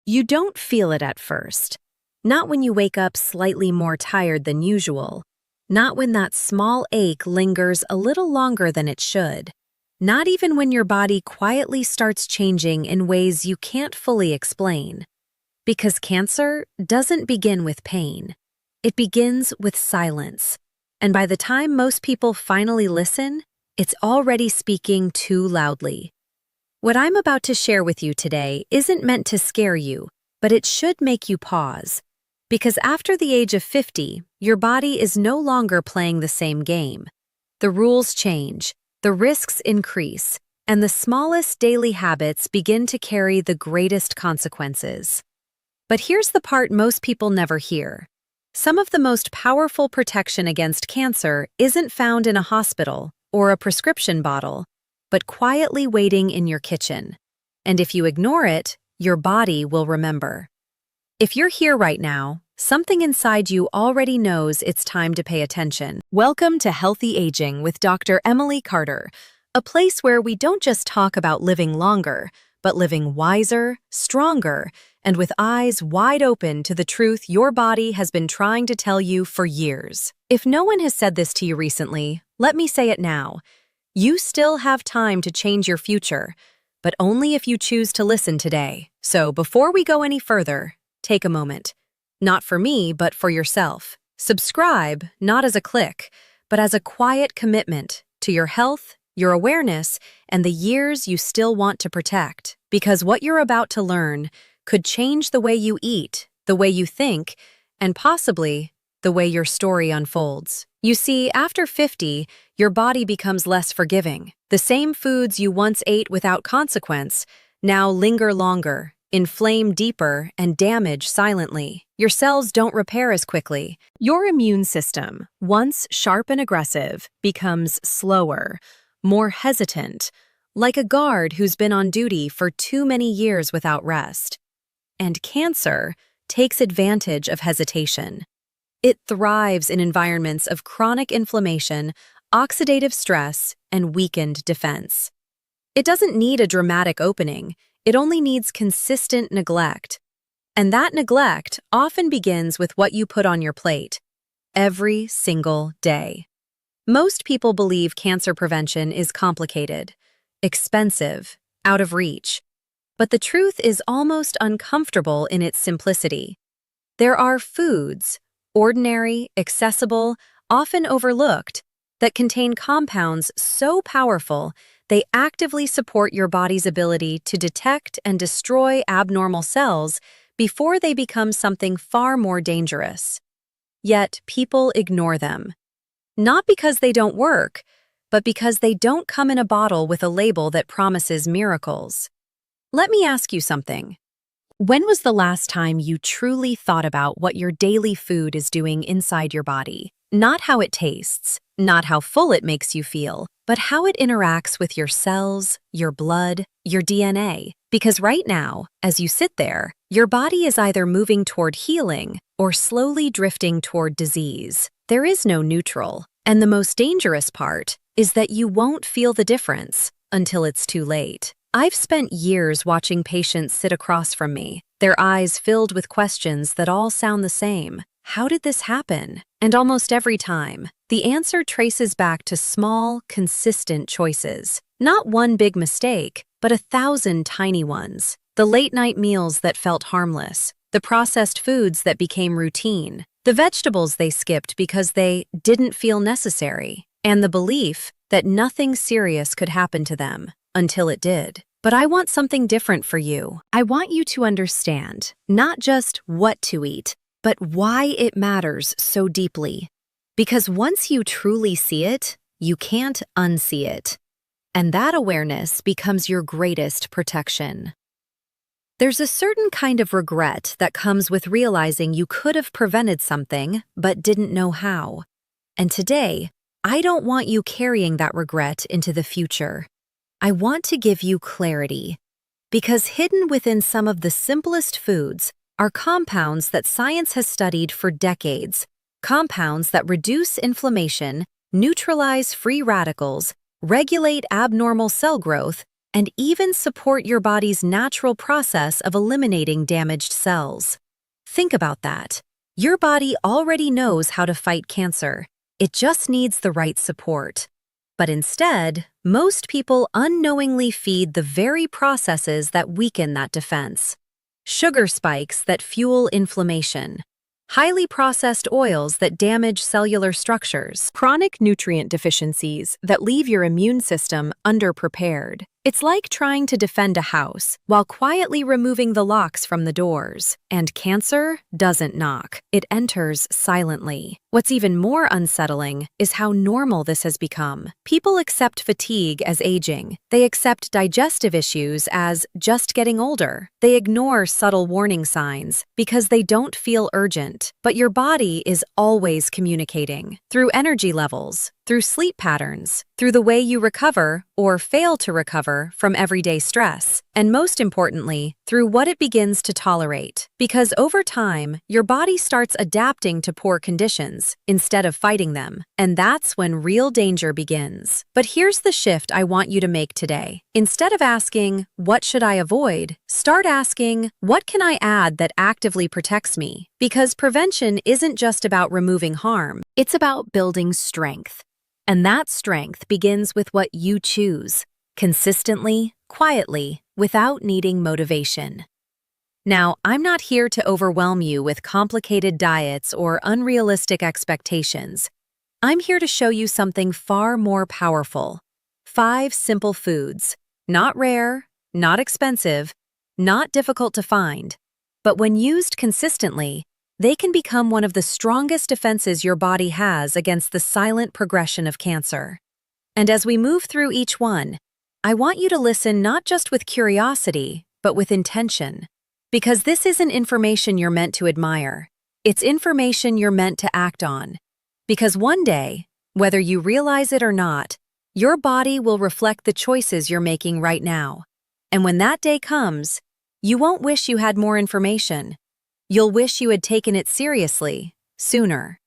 You don't feel it at first. Not when you wake up slightly more tired than usual. Not when that small ache lingers a little longer than it should. Not even when your body quietly starts changing in ways you can't fully explain. Because cancer doesn't begin with pain. It begins with silence. And by the time most people finally listen, it's already speaking too loudly. What I'm about to share with you today isn't meant to scare you, but it should make you pause. Because after the age of 50, your body is no longer playing the same game. The rules change, the risks increase, and the smallest daily habits begin to carry the greatest consequences. But here's the part most people never hear. Some of the most powerful protection against cancer isn't found in a hospital or a prescription bottle, but quietly waiting in your kitchen. And if you ignore it, your body will remember. If you're here right now, something inside you already knows it's time to pay attention. Welcome to Healthy Aging with Dr. Emily Carter, a place where we don't just talk about living longer, but living wiser, stronger, and with eyes wide open to the truth your body has been trying to tell you for years. If no one has said this to you recently, let me say it now. You still have time to change your future, but only if you choose to listen today. So before we go any further, take a moment. Not for me, but for yourself. Subscribe, not as a click, but as a quiet commitment to your health, your awareness, and the years you still want to protect. Because what you're about to learn could change the way you eat, the way you think, and possibly the way your story unfolds. You see, after 50, your body becomes less forgiving. The same foods you once ate without consequence now linger longer, inflame deeper, and damage silently. Your cells don't repair as quickly. Your immune system, once sharp and aggressive, becomes slower, more hesitant, like a guard who's been on duty for too many years without rest. And cancer takes advantage of hesitation. It thrives in environments of chronic inflammation, oxidative stress, and weakened defense. It doesn't need a dramatic opening. It only needs consistent neglect. And that neglect often begins with what you put on your plate, every single day. Most people believe cancer prevention is complicated, expensive, out of reach. But the truth is almost uncomfortable in its simplicity. There are foods, ordinary, accessible, often overlooked, that contain compounds so powerful they actively support your body's ability to detect and destroy abnormal cells before they become something far more dangerous. Yet people ignore them. Not because they don't work, but because they don't come in a bottle with a label that promises miracles. Let me ask you something. When was the last time you truly thought about what your daily food is doing inside your body? Not how it tastes, not how full it makes you feel, but how it interacts with your cells, your blood, your DNA. Because right now, as you sit there, your body is either moving toward healing or slowly drifting toward disease. There is no neutral. And the most dangerous part is that you won't feel the difference until it's too late. I've spent years watching patients sit across from me, their eyes filled with questions that all sound the same. How did this happen? And almost every time, the answer traces back to small, consistent choices. Not one big mistake, but 1,000 tiny ones. The late-night meals that felt harmless, the processed foods that became routine, the vegetables they skipped because they didn't feel necessary, and the belief that nothing serious could happen to them until it did. But I want something different for you. I want you to understand not just what to eat, but why it matters so deeply. Because once you truly see it, you can't unsee it. And that awareness becomes your greatest protection. There's a certain kind of regret that comes with realizing you could have prevented something, but didn't know how. And today, I don't want you carrying that regret into the future. I want to give you clarity. Because hidden within some of the simplest foods are compounds that science has studied for decades. Compounds that reduce inflammation, neutralize free radicals, regulate abnormal cell growth, and even support your body's natural process of eliminating damaged cells. Think about that. Your body already knows how to fight cancer. It just needs the right support. But instead, most people unknowingly feed the very processes that weaken that defense. Sugar spikes that fuel inflammation, highly processed oils that damage cellular structures, chronic nutrient deficiencies that leave your immune system underprepared. It's like trying to defend a house while quietly removing the locks from the doors. And cancer doesn't knock. It enters silently. What's even more unsettling is how normal this has become. People accept fatigue as aging. They accept digestive issues as just getting older. They ignore subtle warning signs because they don't feel urgent. But your body is always communicating through energy levels, through sleep patterns, through the way you recover or fail to recover from everyday stress, and most importantly, through what it begins to tolerate. Because over time, your body starts adapting to poor conditions instead of fighting them, and that's when real danger begins. But here's the shift I want you to make today. Instead of asking, "What should I avoid?" start asking, "What can I add that actively protects me?" Because prevention isn't just about removing harm, it's about building strength. And that strength begins with what you choose, consistently, quietly, without needing motivation. Now, I'm not here to overwhelm you with complicated diets or unrealistic expectations. I'm here to show you something far more powerful. 5 simple foods, not rare, not expensive, not difficult to find, but when used consistently, they can become one of the strongest defenses your body has against the silent progression of cancer. And as we move through each one, I want you to listen not just with curiosity, but with intention. Because this isn't information you're meant to admire. It's information you're meant to act on. Because one day, whether you realize it or not, your body will reflect the choices you're making right now. And when that day comes, you won't wish you had more information. You'll wish you had taken it seriously, sooner.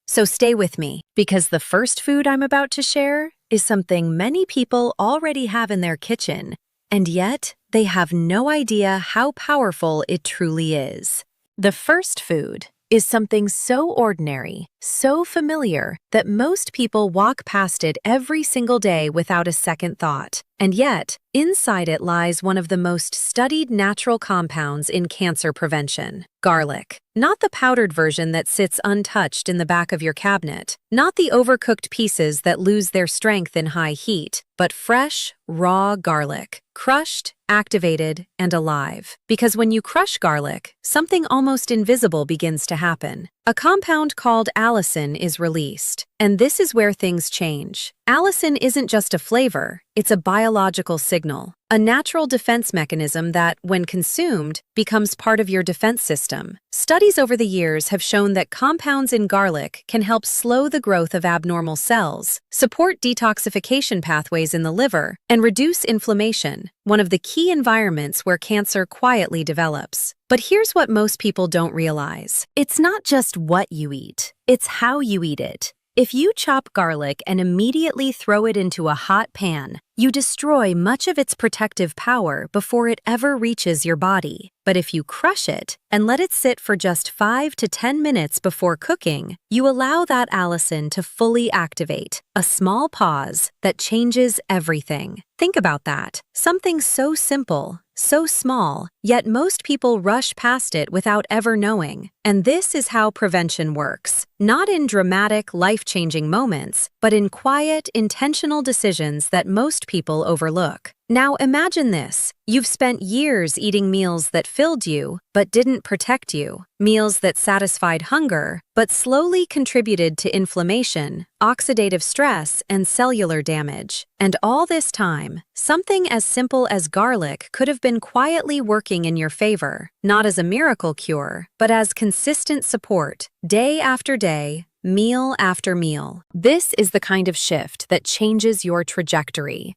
So stay with me, because the first food I'm about to share is something many people already have in their kitchen, and yet they have no idea how powerful it truly is. The first food is something so ordinary, so familiar, that most people walk past it every single day without a second thought. And yet, inside it lies one of the most studied natural compounds in cancer prevention: garlic. Not the powdered version that sits untouched in the back of your cabinet, not the overcooked pieces that lose their strength in high heat, but fresh, raw garlic, crushed, activated, and alive. Because when you crush garlic, something almost invisible begins to happen. A compound called allicin is released, and this is where things change. Allicin isn't just a flavor, it's a biological signal, a natural defense mechanism that, when consumed, becomes part of your defense system. Studies over the years have shown that compounds in garlic can help slow the growth of abnormal cells, support detoxification pathways in the liver, and reduce inflammation, one of the key environments where cancer quietly develops. But here's what most people don't realize. It's not just what you eat, it's how you eat it. If you chop garlic and immediately throw it into a hot pan, you destroy much of its protective power before it ever reaches your body. But if you crush it and let it sit for just 5 to 10 minutes before cooking, you allow that allicin to fully activate, a small pause that changes everything. Think about that. Something so simple, so small, yet most people rush past it without ever knowing. And this is how prevention works. Not in dramatic, life-changing moments, but in quiet, intentional decisions that most people overlook. Now imagine this. You've spent years eating meals that filled you, but didn't protect you. Meals that satisfied hunger, but slowly contributed to inflammation, oxidative stress, and cellular damage. And all this time, something as simple as garlic could have been quietly working in your favor, not as a miracle cure, but as consistent support, day after day, meal after meal. This is the kind of shift that changes your trajectory.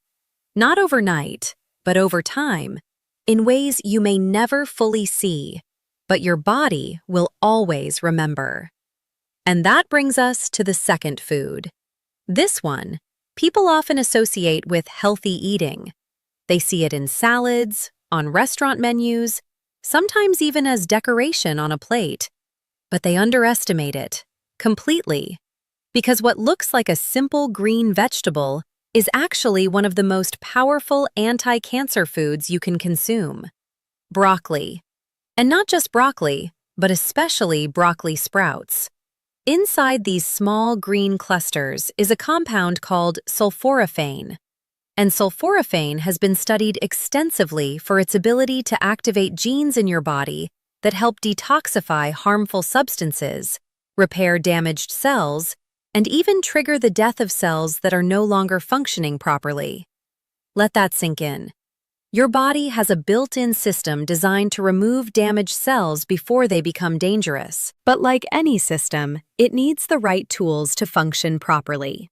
Not overnight, but over time, in ways you may never fully see, but your body will always remember. And that brings us to the second food. This one, people often associate with healthy eating. They see it in salads, on restaurant menus, sometimes even as decoration on a plate. But they underestimate it completely, because what looks like a simple green vegetable is actually one of the most powerful anti-cancer foods you can consume: broccoli. And not just broccoli, but especially broccoli sprouts. Inside these small green clusters is a compound called sulforaphane. And sulforaphane has been studied extensively for its ability to activate genes in your body that help detoxify harmful substances, repair damaged cells, and even trigger the death of cells that are no longer functioning properly. Let that sink in. Your body has a built-in system designed to remove damaged cells before they become dangerous. But like any system, it needs the right tools to function properly.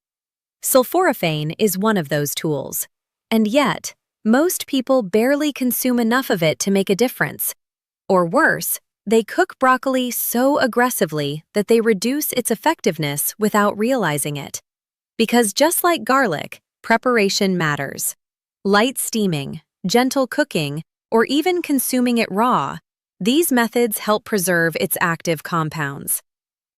Sulforaphane is one of those tools. And yet, most people barely consume enough of it to make a difference. Or worse, they cook broccoli so aggressively that they reduce its effectiveness without realizing it. Because just like garlic, preparation matters. Light steaming, gentle cooking, or even consuming it raw, these methods help preserve its active compounds.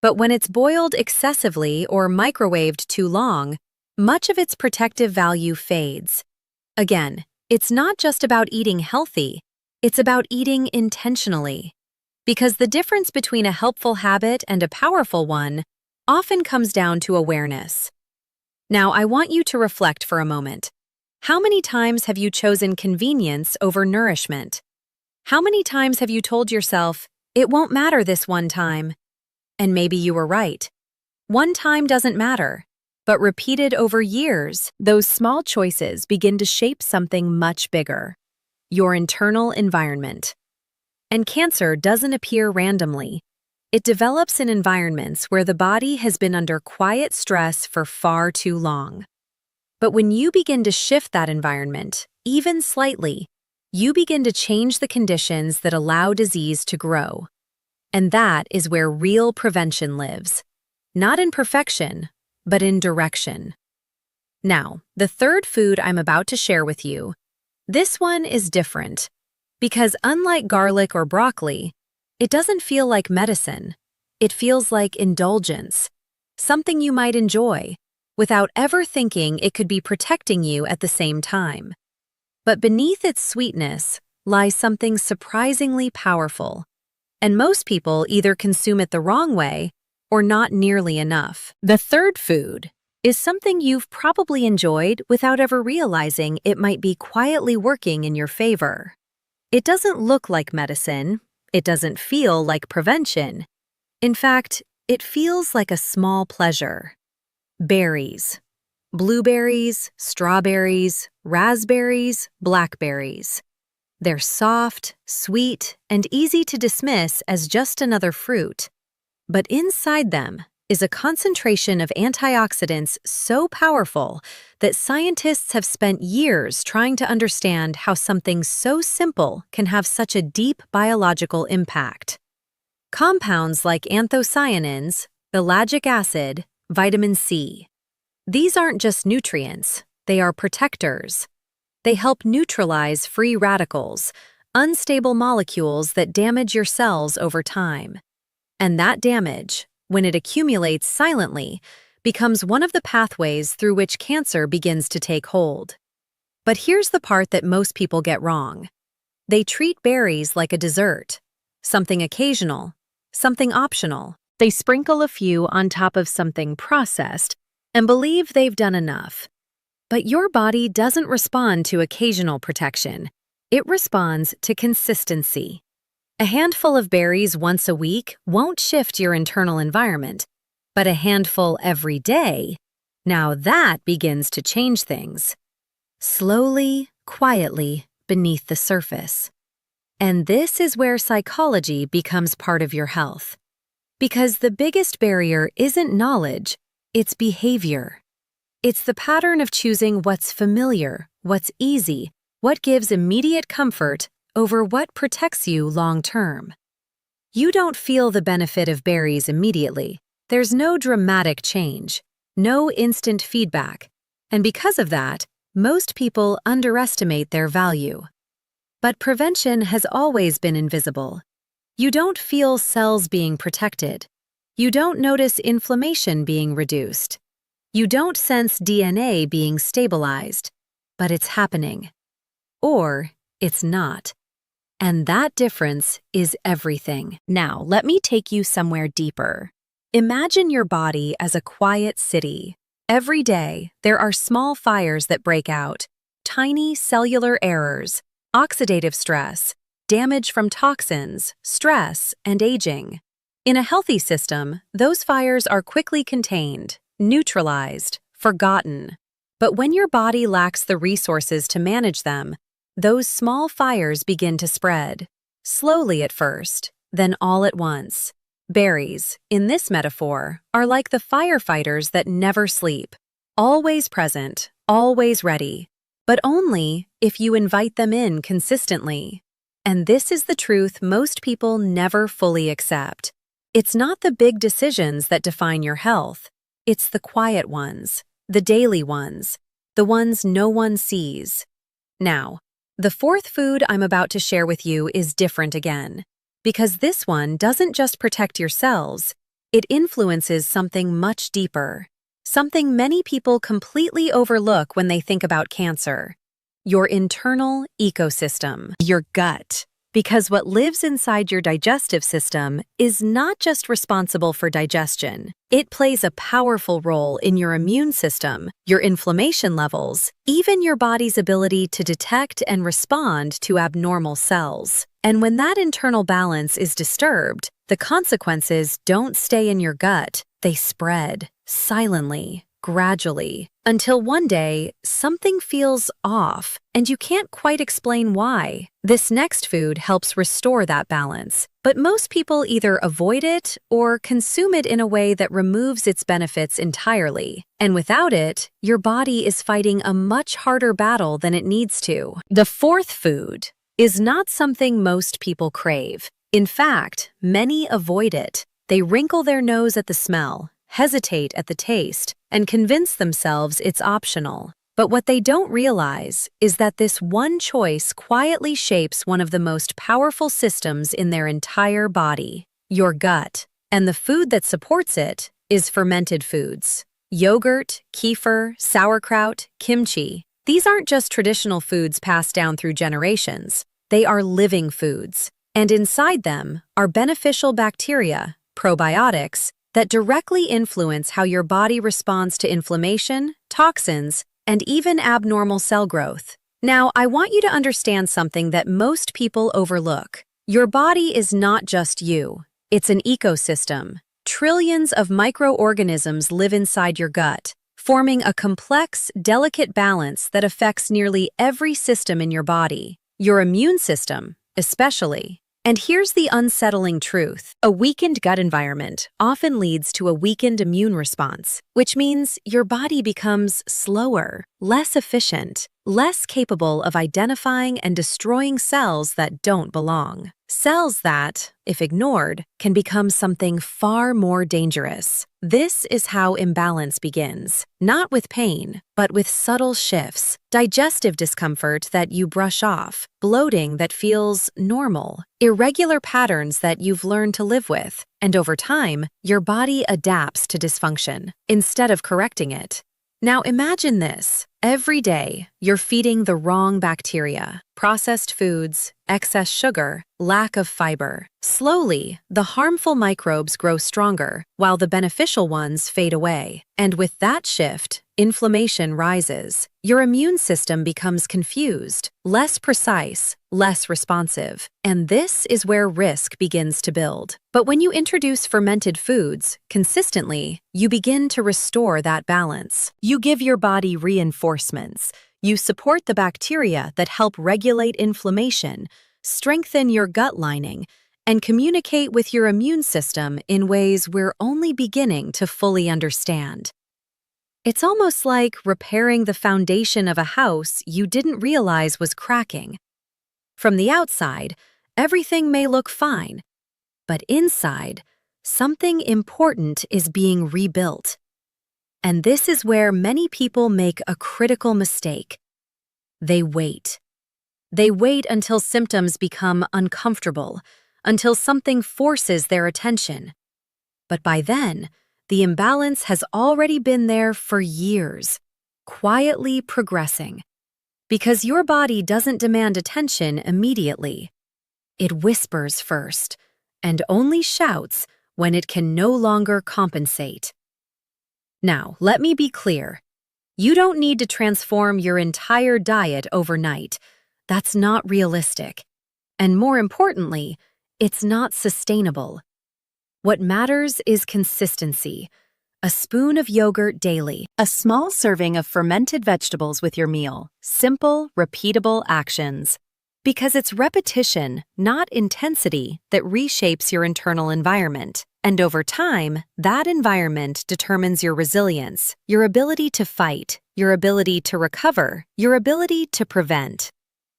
But when it's boiled excessively or microwaved too long, much of its protective value fades. Again, it's not just about eating healthy, it's about eating intentionally. Because the difference between a helpful habit and a powerful one often comes down to awareness. Now, I want you to reflect for a moment. How many times have you chosen convenience over nourishment? How many times have you told yourself, "It won't matter this one time"? And maybe you were right. One time doesn't matter, but repeated over years, those small choices begin to shape something much bigger: your internal environment. And cancer doesn't appear randomly. It develops in environments where the body has been under quiet stress for far too long. But when you begin to shift that environment, even slightly, you begin to change the conditions that allow disease to grow. And that is where real prevention lives. Not in perfection, but in direction. Now, the third food I'm about to share with you, this one is different. Because unlike garlic or broccoli, it doesn't feel like medicine. It feels like indulgence, something you might enjoy, without ever thinking it could be protecting you at the same time. But beneath its sweetness lies something surprisingly powerful, and most people either consume it the wrong way or not nearly enough. The third food is something you've probably enjoyed without ever realizing it might be quietly working in your favor. It doesn't look like medicine. It doesn't feel like prevention. In fact, it feels like a small pleasure. Berries. Blueberries, strawberries, raspberries, blackberries. They're soft, sweet, and easy to dismiss as just another fruit. But inside them is a concentration of antioxidants so powerful that scientists have spent years trying to understand how something so simple can have such a deep biological impact. Compounds like anthocyanins, ellagic acid, vitamin C. These aren't just nutrients, they are protectors. They help neutralize free radicals, unstable molecules that damage your cells over time. And that damage, when it accumulates silently, becomes one of the pathways through which cancer begins to take hold. But here's the part that most people get wrong. They treat berries like a dessert, something occasional, something optional. They sprinkle a few on top of something processed and believe they've done enough. But your body doesn't respond to occasional protection. It responds to consistency. A handful of berries once a week won't shift your internal environment, but a handful every day, now that begins to change things. Slowly, quietly, beneath the surface. And this is where psychology becomes part of your health. Because the biggest barrier isn't knowledge, it's behavior. It's the pattern of choosing what's familiar, what's easy, what gives immediate comfort over what protects you long-term. You don't feel the benefit of berries immediately. There's no dramatic change, no instant feedback. And because of that, Most people underestimate their value. But prevention has always been invisible. You don't feel cells being protected. You don't notice inflammation being reduced. You don't sense DNA being stabilized. But it's happening. Or it's not. And that difference is everything. Now, let me take you somewhere deeper. Imagine your body as a quiet city. Every day, there are small fires that break out, tiny cellular errors, oxidative stress, damage from toxins, stress, and aging. In a healthy system, those fires are quickly contained, neutralized, forgotten. But when your body lacks the resources to manage them, those small fires begin to spread, slowly at first, then all at once. Berries, in this metaphor, are like the firefighters that never sleep, always present, always ready, but only if you invite them in consistently. And this is the truth most people never fully accept. It's not the big decisions that define your health. It's the quiet ones, the daily ones, the ones no one sees. Now, the fourth food I'm about to share with you is different again, because this one doesn't just protect your cells, it influences something much deeper, something many people completely overlook when they think about cancer: your internal ecosystem, your gut. Because what lives inside your digestive system is not just responsible for digestion. It plays a powerful role in your immune system, your inflammation levels, even your body's ability to detect and respond to abnormal cells. And when that internal balance is disturbed, the consequences don't stay in your gut, they spread, silently, gradually, until one day something feels off and you can't quite explain why. This next food helps restore that balance, but most people either avoid it or consume it in a way that removes its benefits entirely. And without it, your body is fighting a much harder battle than it needs to. The fourth food is not something most people crave. In fact, many avoid it. They wrinkle their nose at the smell, hesitate at the taste, and convince themselves it's optional. But what they don't realize is that this one choice quietly shapes one of the most powerful systems in their entire body, your gut. And the food that supports it is fermented foods. Yogurt, kefir, sauerkraut, kimchi. These aren't just traditional foods passed down through generations. They are living foods. And inside them are beneficial bacteria, probiotics, that directly influence how your body responds to inflammation, toxins, and even abnormal cell growth. Now, I want you to understand something that most people overlook. Your body is not just you. It's an ecosystem. Trillions of microorganisms live inside your gut, forming a complex, delicate balance that affects nearly every system in your body. Your immune system, especially. And here's the unsettling truth. A weakened gut environment often leads to a weakened immune response, which means your body becomes slower, less efficient, less capable of identifying and destroying cells that don't belong. Cells that, if ignored, can become something far more dangerous. This is how imbalance begins, not with pain, but with subtle shifts, digestive discomfort that you brush off, bloating that feels normal, irregular patterns that you've learned to live with, and over time, your body adapts to dysfunction instead of correcting it. Now imagine this. Every day, you're feeding the wrong bacteria, processed foods, excess sugar, lack of fiber. Slowly, the harmful microbes grow stronger, while the beneficial ones fade away. And with that shift, inflammation rises. Your immune system becomes confused, less precise, less responsive. And this is where risk begins to build. But when you introduce fermented foods consistently, you begin to restore that balance. You give your body reinforcements. You support the bacteria that help regulate inflammation, strengthen your gut lining, and communicate with your immune system in ways we're only beginning to fully understand. It's almost like repairing the foundation of a house you didn't realize was cracking. From the outside, everything may look fine, but inside, something important is being rebuilt. And this is where many people make a critical mistake. They wait. They wait until symptoms become uncomfortable, until something forces their attention. But by then, the imbalance has already been there for years, quietly progressing. Because your body doesn't demand attention immediately. It whispers first, and only shouts when it can no longer compensate. Now, let me be clear. You don't need to transform your entire diet overnight. That's not realistic. And more importantly, it's not sustainable. What matters is consistency. A spoon of yogurt daily, a small serving of fermented vegetables with your meal. Simple, repeatable actions. Because it's repetition, not intensity, that reshapes your internal environment. And over time, that environment determines your resilience, your ability to fight, your ability to recover, your ability to prevent.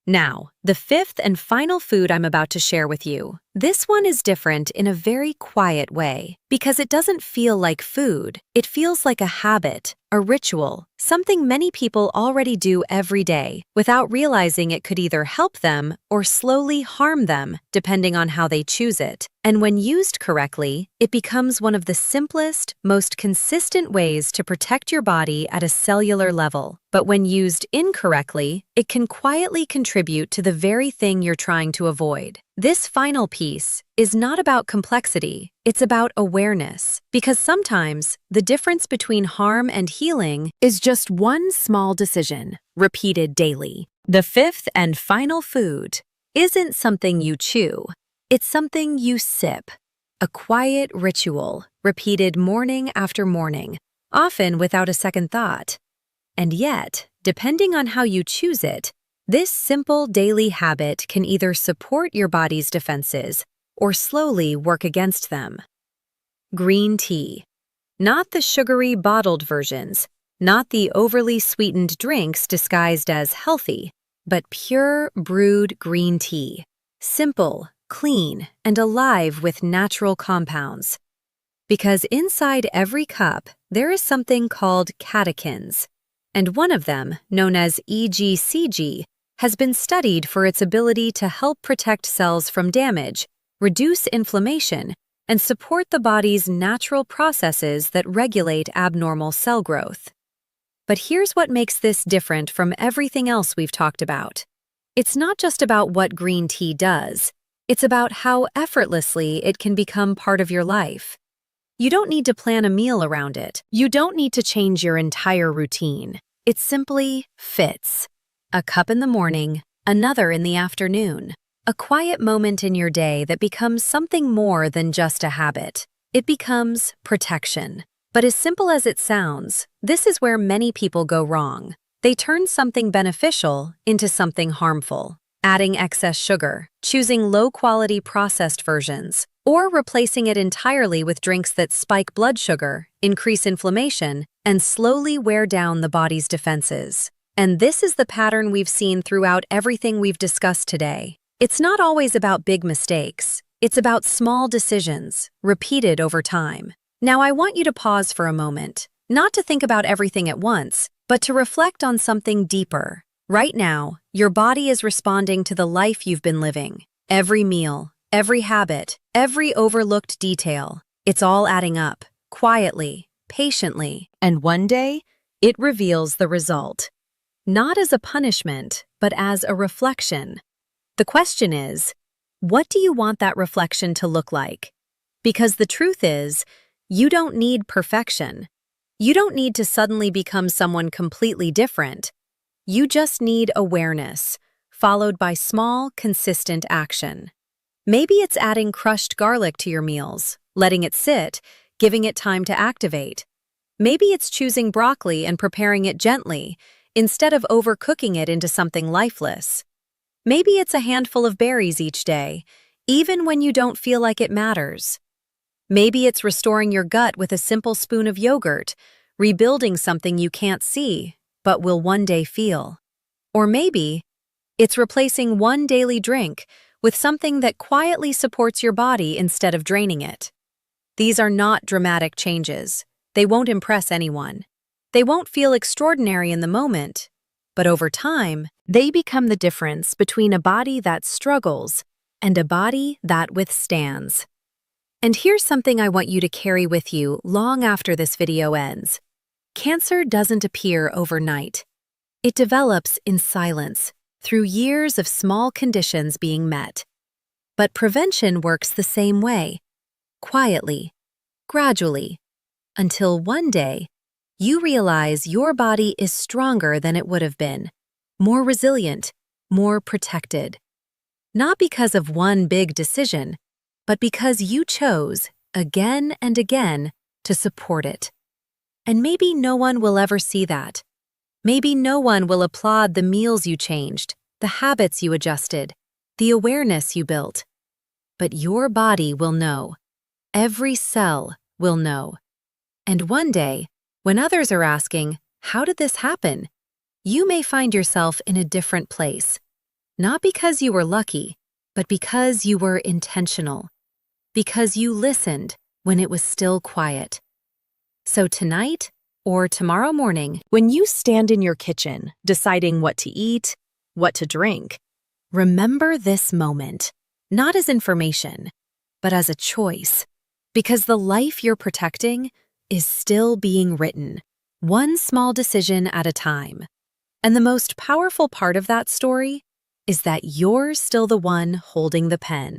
Now, the fifth and final food I'm about to share with you. This one is different in a very quiet way, because it doesn't feel like food. It feels like a habit, a ritual, something many people already do every day, without realizing it could either help them or slowly harm them, depending on how they choose it. And when used correctly, it becomes one of the simplest, most consistent ways to protect your body at a cellular level. But when used incorrectly, it can quietly contribute to the very thing you're trying to avoid. This final piece is not about complexity, it's about awareness. Because sometimes, the difference between harm and healing is just one small decision, repeated daily. The fifth and final food isn't something you chew, it's something you sip. A quiet ritual, repeated morning after morning, often without a second thought. And yet, depending on how you choose it, this simple daily habit can either support your body's defenses or slowly work against them. Green tea. Not the sugary bottled versions, not the overly sweetened drinks disguised as healthy, but pure brewed green tea. Simple, clean, and alive with natural compounds. Because inside every cup, there is something called catechins, and one of them, known as EGCG, has been studied for its ability to help protect cells from damage, reduce inflammation, and support the body's natural processes that regulate abnormal cell growth. But here's what makes this different from everything else we've talked about. It's not just about what green tea does, it's about how effortlessly it can become part of your life. You don't need to plan a meal around it. You don't need to change your entire routine. It simply fits. A cup in the morning, another in the afternoon. A quiet moment in your day that becomes something more than just a habit. It becomes protection. But as simple as it sounds, this is where many people go wrong. They turn something beneficial into something harmful. Adding excess sugar, choosing low-quality processed versions, or replacing it entirely with drinks that spike blood sugar, increase inflammation, and slowly wear down the body's defenses. And this is the pattern we've seen throughout everything we've discussed today. It's not always about big mistakes. It's about small decisions, repeated over time. Now I want you to pause for a moment, not to think about everything at once, but to reflect on something deeper. Right now, your body is responding to the life you've been living. Every meal, every habit, every overlooked detail. It's all adding up, quietly, patiently. And one day, it reveals the result. Not as a punishment, but as a reflection. The question is, what do you want that reflection to look like? Because the truth is, you don't need perfection. You don't need to suddenly become someone completely different. You just need awareness, followed by small, consistent action. Maybe it's adding crushed garlic to your meals, letting it sit, giving it time to activate. Maybe it's choosing broccoli and preparing it gently, instead of overcooking it into something lifeless. Maybe it's a handful of berries each day, even when you don't feel like it matters. Maybe it's restoring your gut with a simple spoon of yogurt, rebuilding something you can't see, but will one day feel. Or maybe it's replacing one daily drink with something that quietly supports your body instead of draining it. These are not dramatic changes. They won't impress anyone. They won't feel extraordinary in the moment, but over time, they become the difference between a body that struggles and a body that withstands. And here's something I want you to carry with you long after this video ends. Cancer doesn't appear overnight. It develops in silence, through years of small conditions being met. But prevention works the same way, quietly, gradually, until one day, you realize your body is stronger than it would have been, more resilient, more protected. Not because of one big decision, but because you chose, again and again, to support it. And maybe no one will ever see that. Maybe no one will applaud the meals you changed, the habits you adjusted, the awareness you built. But your body will know. Every cell will know. And one day, when others are asking, "How did this happen?" you may find yourself in a different place. Not because you were lucky, but because you were intentional. Because you listened when it was still quiet. So tonight, or tomorrow morning, when you stand in your kitchen, deciding what to eat, what to drink, remember this moment, not as information, but as a choice. Because the life you're protecting is still being written, one small decision at a time. And the most powerful part of that story is that you're still the one holding the pen.